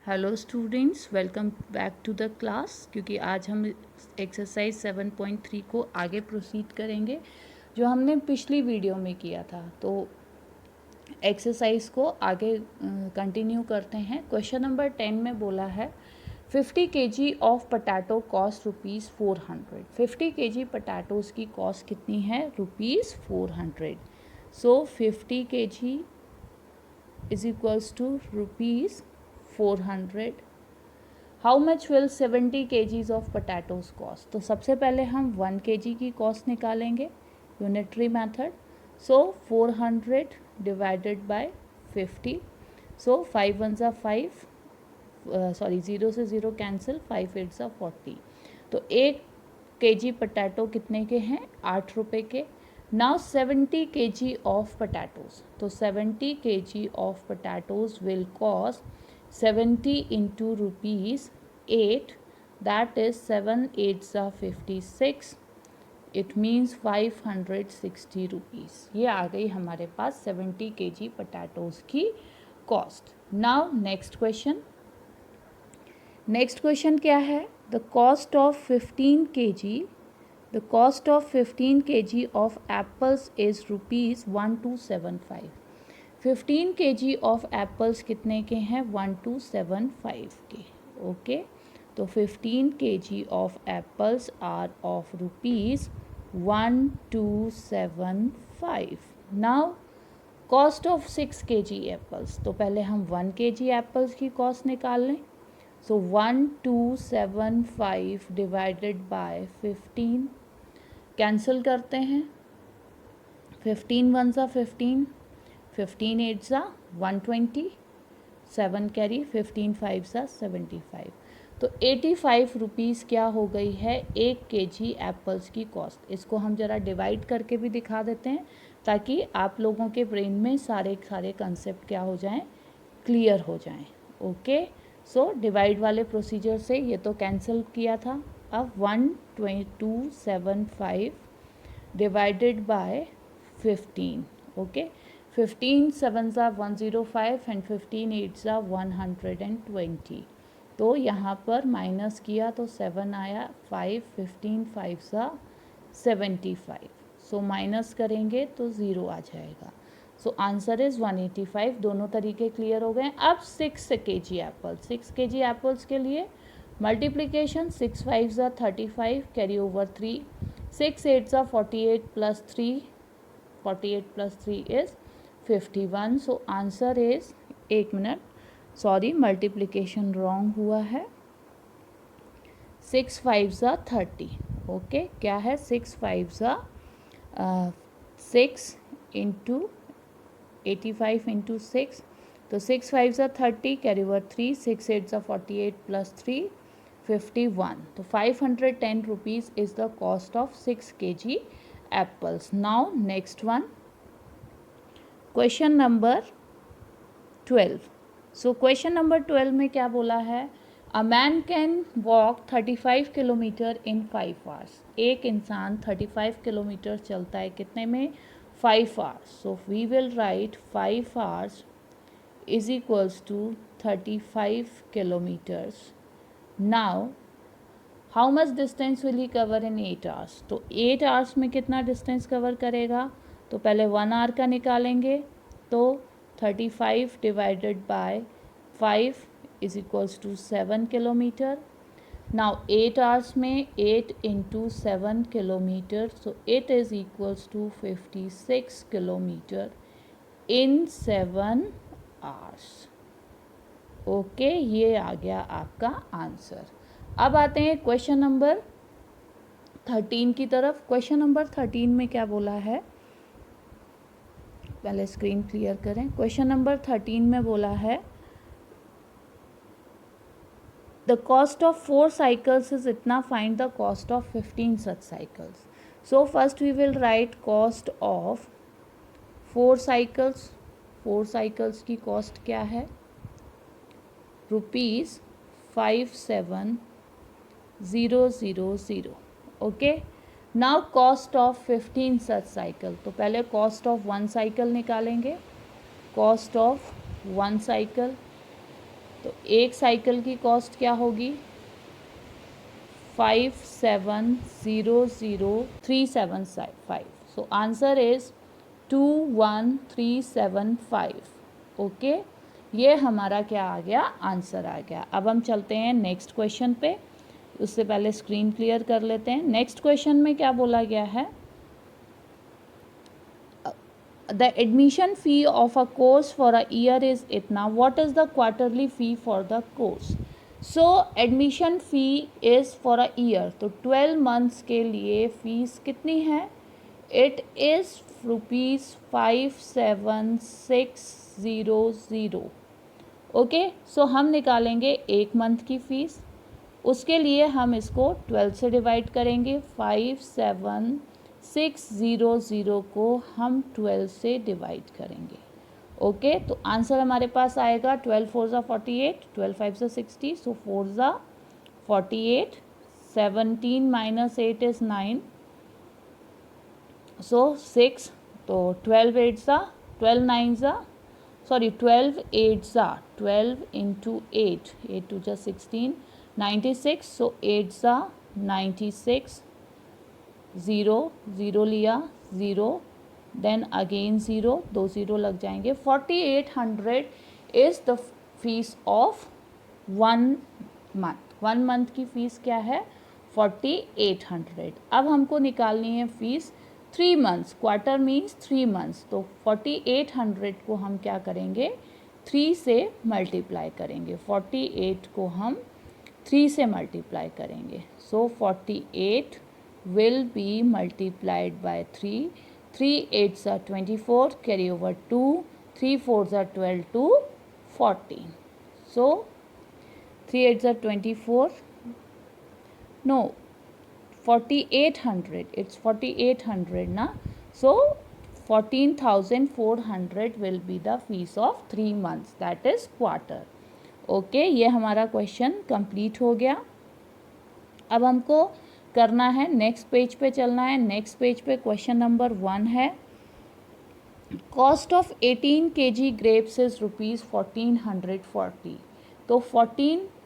Hello students, welcome back to the class. क्योंकि आज हम एक्सरसाइज 7.3 को आगे प्रोसीड करेंगे जो हमने पिछली वीडियो में किया था। तो एक्सरसाइज को आगे कंटिन्यू करते हैं। क्वेश्चन नंबर 10 में बोला है 50 kg of potato cost ₹400। 50 kg potatoes की कॉस्ट कितनी है? ₹400। So 50 kg is equals to ₹400। How much will 70 kgs of potatoes cost? तो सबसे पहले हम 1 kg की कॉस्ट निकालेंगे, unitary method. So 400 divided by 50। So 5 1 ज़ा 5, सॉरी 0 से 0 कैंसिल, 5 8 ज़ा 40। तो 1 kg पटैटो कितने के हैं? 8 रुपये के। नाउ 70 kg ऑफ पटैटोज, तो 70 kg of potatoes will cost 70 into ₹8, that is 7 8 ज़ा 56। It means 560 rupees. ये आ गई हमारे पास 70 kg पटैटोज़ की cost. Now next question. Next question क्या है? The cost of 15 kg, the cost of 15 kg of apples is ₹1275। 15 kg of apples कितने के हैं? 1275 के। ओके, तो 15 kg of apples are of ₹1275। Now cost of 6 kg apples, तो पहले हम 1 kg एप्पल्स की कॉस्ट निकाल लें। सो 1275 डिवाइडेड बाय 15, कैंसिल करते हैं। 15 1 ज़ा 15, 15 8 ज़ा 120, 7 कैरी, 15 5 ज़ा 75। तो 85 रुपीज़ क्या हो गई है 1 kg एप्पल्स की कॉस्ट। इसको हम ज़रा डिवाइड करके भी दिखा देते हैं ताकि आप लोगों के ब्रेन में सारे कंसेप्ट क्या हो जाएं, क्लियर हो जाएं। ओके, सो डिवाइड वाले प्रोसीजर से ये तो कैंसिल किया था। अब 1275 डिवाइडेड बाय 15। ओके, 15 7 ज़ा 105 एंड 15 8 ज़ा 120। तो यहाँ पर माइनस किया तो 7 आया, 5 15 5 ज़ा 75। सो माइनस करेंगे तो 0 आ जाएगा। So answer is 185। दोनों तरीके क्लियर हो गए। अब 6 kg एप्पल, 6 kg एप्पल्स के लिए मल्टीप्लिकेशन 6 5 ज़ा 35, कैरी ओवर 3, 6 8 ज़ा 48 plus 3, 48 plus 3 is 51। So answer is, एक मिनट, सॉरी मल्टीप्लिकेशन रॉन्ग हुआ है। 6 5 ज़ा 30। ओके, क्या है? 6 5 ज़ा 6 इंटू 85 इंटू 6, तो 6 5 ज़ा 30, कैरी ओवर 3, 6 8 ज़ा 48 प्लस 3 51। तो 510 rupees is the cost of 6 kg apples. Now next one, question number 12। So question number 12 में क्या बोला है? A man can walk 35 kilometre in 5 hours. एक इंसान 35 किलोमीटर चलता है कितने में? 5 hours. So we will write 5 hours is equals to 35 kilometres. Now how much distance will he cover in 8 hours? तो 8 आवर्स में कितना डिस्टेंस कवर करेगा? तो पहले 1 आवर का निकालेंगे, तो 35 divided by 5 is equals to 7 kilometre. Now 8 hours में 8 into 7 kilometre, so it is equals to 56 kilometre in 7 hours. Okay, ये आ गया आपका आंसर। अब आते हैं क्वेश्चन नंबर 13 की तरफ। क्वेश्चन नंबर 13 में क्या बोला है? पहले स्क्रीन क्लियर करें। क्वेश्चन नंबर 13 में बोला है the cost of 4 cycles is इतना, find the cost of 15 such cycles. So first we will write cost of 4 cycles. 4 cycles की कॉस्ट क्या है? ₹57,000। Okay, now cost of 15 such cycle, तो पहले कॉस्ट ऑफ 1 साइकिल निकालेंगे। कॉस्ट ऑफ 1 साइकिल, तो एक cycle की कॉस्ट क्या होगी 5700,375. So answer is 21375. ओके, ये हमारा क्या आ गया आंसर आ गया. अब हम चलते हैं नेक्स्ट क्वेश्चन पे. उससे पहले स्क्रीन क्लियर कर लेते हैं. नेक्स्ट क्वेश्चन में क्या बोला गया है, the admission fee of a course for a year is itna, what is the quarterly fee for the course. So admission fee is for a year, तो 12 months के लिए फीस कितनी है, it is ₹57,600. ओके, सो हम निकालेंगे एक month की fees. उसके लिए हम इसको 12 से डिवाइड करेंगे. 57,600 को हम 12 से डिवाइड करेंगे. ओके, तो आंसर हमारे पास आएगा 12 4 ज़ा 48, 12 5 ज़ा 60, सो 4 ज़ा 48, 17 माइनस 8 इज़ 9, सो 6, तो 12 8 ज़ा 12 9 ज़ा 12 8 ज़ा 12 इंटू 8 8 2 ज़ा 16, 96, सो 8 ज़ा 96, 0 0 लिया 0, देन अगेन 0, 2 0 लग जाएंगे. 4800 is the fees of 1 month. 1 month की फ़ीस क्या है 4800. अब हमको निकालनी है fees 3 months. Quarter means 3 months, तो 4800 को हम क्या करेंगे 3 से मल्टीप्लाई करेंगे. 48 को हम 3 से मल्टीप्लाई करेंगे. सो 48 will be multiplied by 3. 3 8s are 24, carry over 2, 3 4s are 12 to 14. So 3 8s are 24, no 4800, it's 4800 na. So 14,400 will be the fees of 3 months, that is quarter. Okay, ये हमारा क्वेश्चन कंप्लीट हो गया. अब हमको करना है next page पे चलना है. नेक्स्ट पेज पे क्वेश्चन नंबर 1 है, cost of 18 kg grapes is ₹1440. तो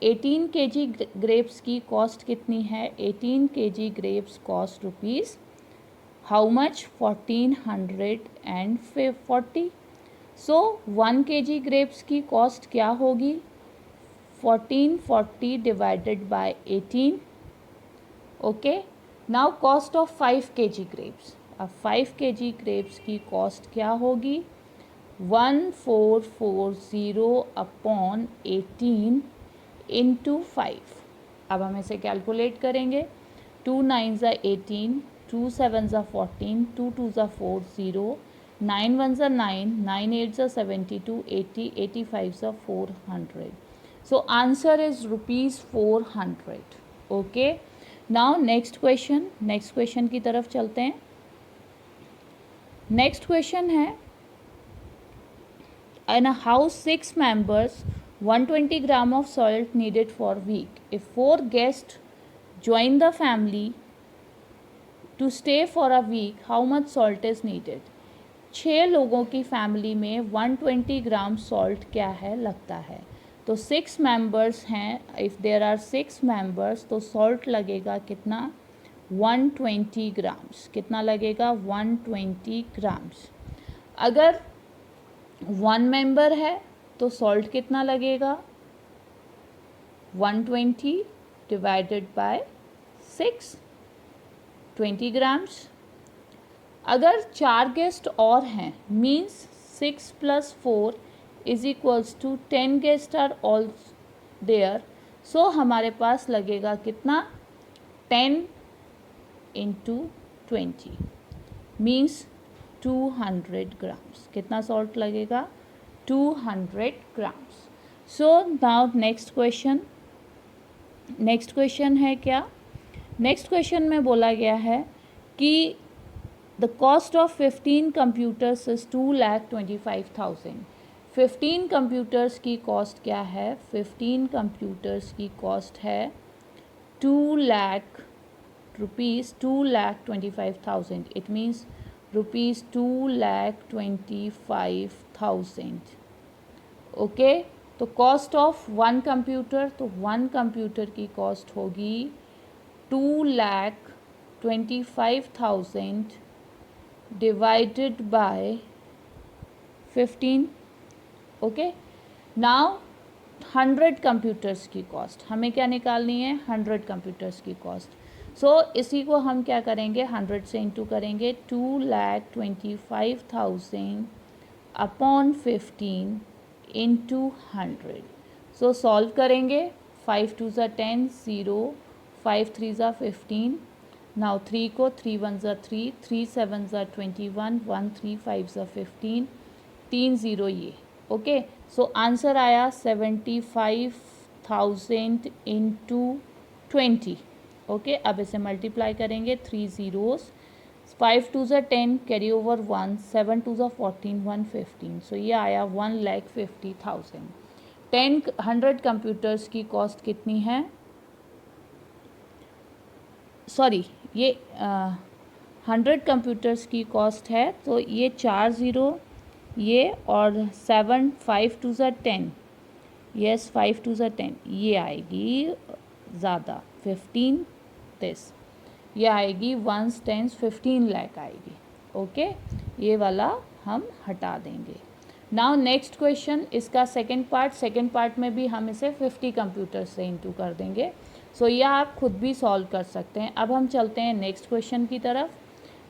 18 kg ग्रेप्स की कॉस्ट कितनी है, 18 kg grapes cost rupees how much 1440. So 1 kg grapes की कॉस्ट क्या होगी 1440 divided by 18. Okay, now cost of 5 kg grapes. अब 5 kg ग्रेप्स की कॉस्ट क्या होगी 1440 अपॉन 18 इंटू 5. अब हम इसे कैलकुलेट करेंगे. 2 9 ज़ा 18, 2 7 ज़ा 14, 2 2 ज़ा 40, 9 1 ज़ा 9, 9 8 ज़ा 72, 80 85 ज़ा 400. So answer is ₹400. Okay, now next question की तरफ चलते हैं. नेक्स्ट क्वेश्चन है, इन a house 6 members 120 gram of salt needed for week. If 4 guests join the family to stay for a week, how much salt is needed? 6 लोगों की family में 120 ग्राम salt क्या है लगता है. तो 6 मेंबर्स हैं, इफ़ देयर आर 6 मेंबर्स तो सॉल्ट लगेगा कितना 120 ग्राम्स. कितना लगेगा 120 ग्राम्स. अगर 1 मेंबर है तो सॉल्ट कितना लगेगा 120 डिवाइडेड बाय 6, 20 ग्राम्स. अगर 4 गेस्ट और हैं means 6 + 4 is equals to 10 guest are all there. So हमारे पास लगेगा कितना 10 इंटू 20 मीन्स 200 ग्राम्स. कितना सॉल्ट लगेगा 200 grams. So now next question है क्या, नेक्स्ट क्वेश्चन में बोला गया है कि the cost of 15 computers is 2,25,000. 15 computers की कॉस्ट क्या है 15 कंप्यूटर्स की कॉस्ट है 2 lakh rupees 2,25,000. It means ₹2,25,000. Okay, तो कॉस्ट ऑफ वन कंप्यूटर, तो वन कंप्यूटर की कॉस्ट होगी 2,25,000 divided by 15. Okay, now 100 computers की कॉस्ट, हमें क्या निकालनी है, 100 कंप्यूटर्स की कॉस्ट. सो इसी को हम क्या करेंगे, 100 से इंटू करेंगे, 2,25,000 अपॉन 15 इंटू 100. सो सॉल्व करेंगे, 5 2 ज़ा 10, 0, 5 3 ज़ा 15. नाउ 3 को 3 1 ज़ा 3, 3 7 ज़ा 21, 1 3 5 ज़ा 15, 3 0 ये. ओके, सो आंसर आया 75,000 इंटू 20. ओके, अब इसे मल्टीप्लाई करेंगे, 3 ज़ीरोज़, 5 2 ज़ा 10, कैरी ओवर 1, 7 2 ज़ा 14, 115. सो ये आया 1,50,000. 100 कंप्यूटर्स की कॉस्ट कितनी है, सॉरी ये 100 कंप्यूटर्स की कॉस्ट है, तो ये 4 ज़ीरो ये और 7 5 2 ज़ा 10, यस 5 2 ज़ा 10, ये आएगी ज़्यादा 15 दिस, ये आएगी 1 10 15 लाख आएगी. ओके, ये वाला हम हटा देंगे. नाउ नेक्स्ट क्वेश्चन, इसका सेकंड पार्ट में भी हम इसे 50 कंप्यूटर से इंटू कर देंगे. सो ये आप खुद भी सॉल्व कर सकते हैं. अब हम चलते हैं नेक्स्ट क्वेश्चन की तरफ.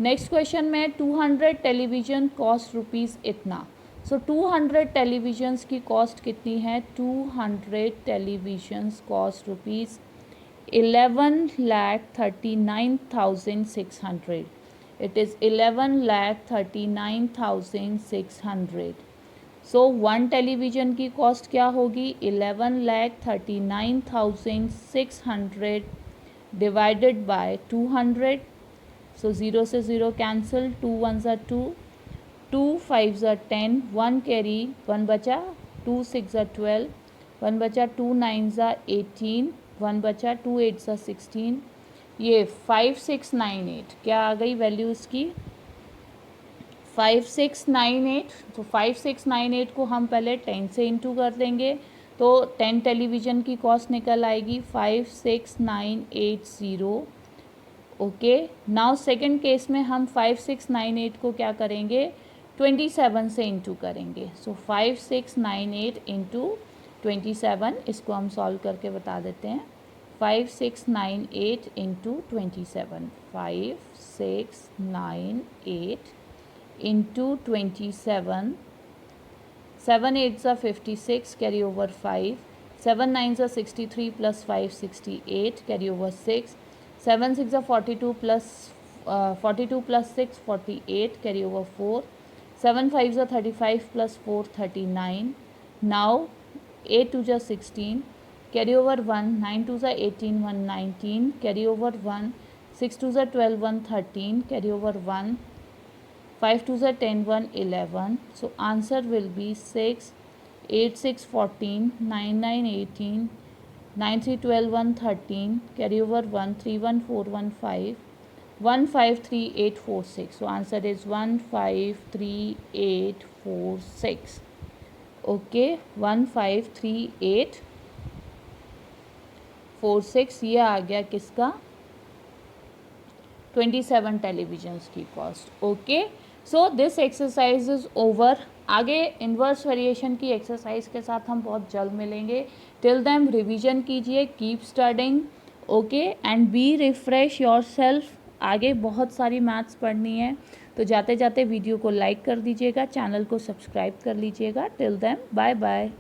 नेक्स्ट क्वेश्चन में 200 टेलीविज़न कॉस्ट रुपीज़ इतना. सो 200 टेलीविजन्स की कॉस्ट कितनी है, 200 televisions cost rupees 11,39,600. It is 11,39,600. So one television की कॉस्ट क्या होगी, 11,39,600 डिवाइडेड बाय 200. सो 0 से 0 कैंसिल, 2 1 ज़ा 2, 2 5 ज़ा 10, 1 कैरी, 1 बचा, 2 6 ज़ा 12, 1 बचा, 2 9 ज़ा 18, 1 बचा, 2 8 ज़ा 16. ये 5698 क्या आ गई वैल्यू इसकी, 5698. तो 5698 को हम पहले 10 से इंटू कर देंगे, तो 10 टेलीविज़न की कॉस्ट निकल आएगी 56,980. ओके, नाउ सेकंड केस में हम 5698 को क्या करेंगे, 27 से इंटू करेंगे. सो 5698 इंटू 27, इसको हम सॉल्व करके बता देते हैं. 5698 इंटू 27, 5698 इंटू 27, 7 8 ज़ा 56, कैरी ओवर 5, 7 9 ज़ा 63 प्लस 5 68, कैरी ओवर 6, 7 6 ज़ा 42 प्लस 6 48, कैरी ओवर 4, 7 5 ज़ा 35 प्लस 4 39. नाउ 8 2 ज़ा 16, कैरी ओवर 1, 9 2 ज़ा 18, 119, कैरी ओवर 1, 6 2 ज़ा 12, 113, कैरी ओवर 1, 5 2 ज़ा 10, 111. So answer will be 6 8 6 14, 9 9 18, 9 3 12, 113, carry over 1 3 1 4 1 5, 1 5 3 8 4 6. So answer is 1 5 3 8 4 6. Okay, 1 5 3 8 4 6. ये आ गया किसका, 27 टेलीविजन्स की cost. Okay, so this exercise is over. आगे इन्वर्स वेरिएशन की एक्सरसाइज के साथ हम बहुत जल्द मिलेंगे. टिल देन रिवीजन कीजिए, keep studying. Okay, and be refresh yourself. आगे बहुत सारी मैथ्स पढ़नी है, तो जाते जाते वीडियो को लाइक कर दीजिएगा, चैनल को सब्सक्राइब कर लीजिएगा. Till then bye bye.